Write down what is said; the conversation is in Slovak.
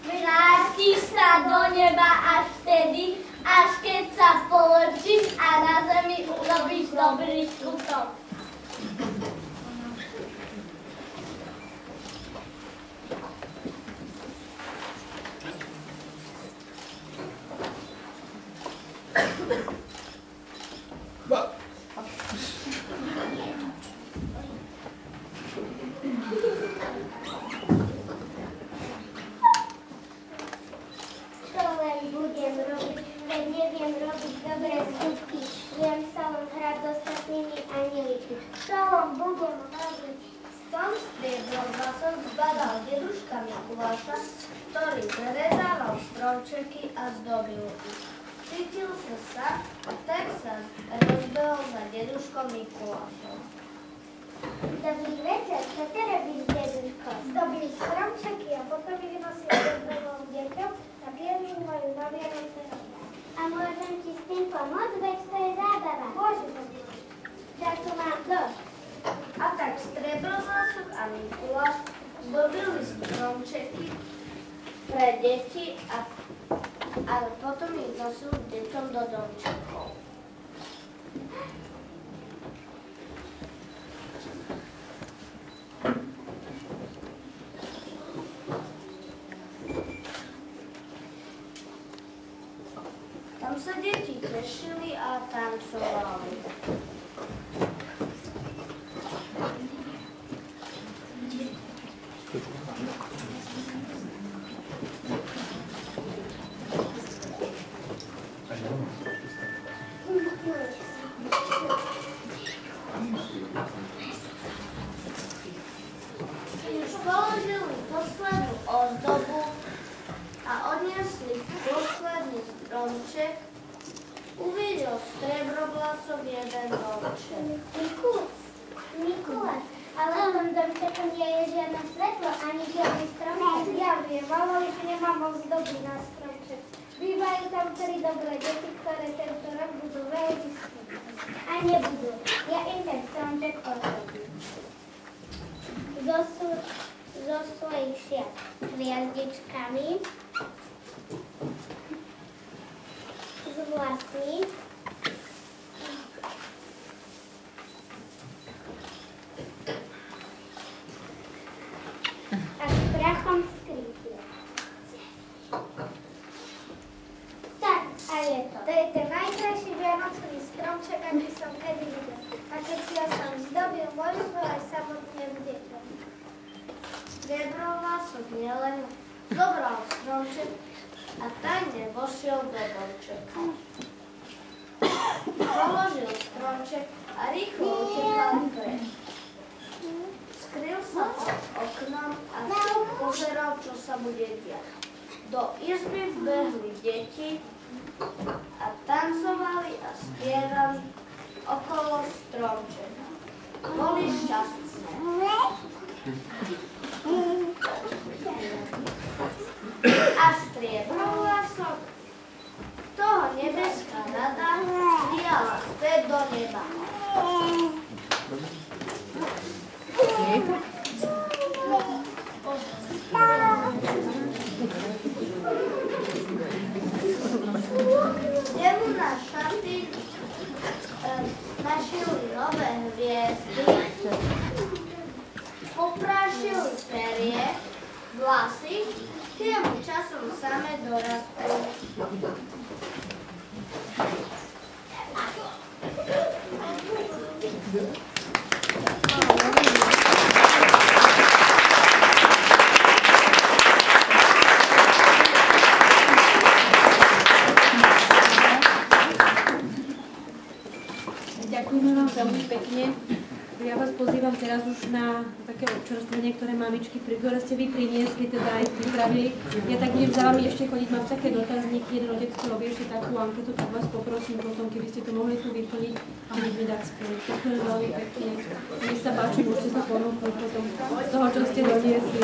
Vrátiš sa do neba až vtedy, až keď sa položíš a na zemi urobíš dobrý skutok. Ktorý zrezával stromčeky a zdobil ich. Cítil sa, tak sa rozbehol za deduškom Mikulášom. Dobrý večer, čo ty robíš, deduško? Zdobili stromčeky a potom ich nosili dobrovom deťom a bielú majú na Vianoce. A môžem ti s tým pomôcť, veď to je zábava. Môžem pomôcť. Času mám dosť. A tak Striebrohlások a Mikuláš zdobili stromčeky pre deti a potom ich nosili deťom do domčekov. Tam sa deti tešili a tancovali. Už položili poslednú ozdobu a odniesli posledný stromček, uvidel Striebrohlások jeden domček. Mikuláš, ale v tom domčeku nie je žiadne svetlo, ani žiadny stromček. Ja viem, ale už nemám ozdoby na stromček. Bývajú tam 3 dobré deti, ktoré tento rok budú veľmi spokojné. A nebudú. Ja im ten stromček ozdobím. Zo svojich šiat hviezdičkami, z vlasmi, a s prachom skrytie. Tak, a je to. To je ten najkrajší vianočný stromček, aký som kedy videl. A keď si ho som zdobil, môžu aj samotným deťom. Striebrohlások nielen zobral stromček a tajne vošiel do domčeka. Položil stromček a rýchlo utekal preč. Skryl sa pod oknom a pozeral, čo sa bude diať. Do izby vbehli deti a tancovali a spievali okolo stromčeka. Boli šťastné. A Striebrohlások toho nebeská rada prijala späť do neba. Jemu na šaty našili nové hviezdy, poprášili perie, vlasy, tie mu časom same dorastú. veľmi pekne. Ja vás pozývam teraz už na také občerstvenie, ktoré mamičky, ktoré ste vy priniesli, teda aj pripravili. Ja tak budem za vami ešte chodiť, mám také dotazníky, jeden otec chce robiť ešte takú anketu, tak vás poprosím potom, keby ste to mohli tu vyplniť a budeme dať spolu. Ďakujem veľmi pekne. Nech sa páči, môžete sa ponúknuť potom z toho, čo ste doniesli.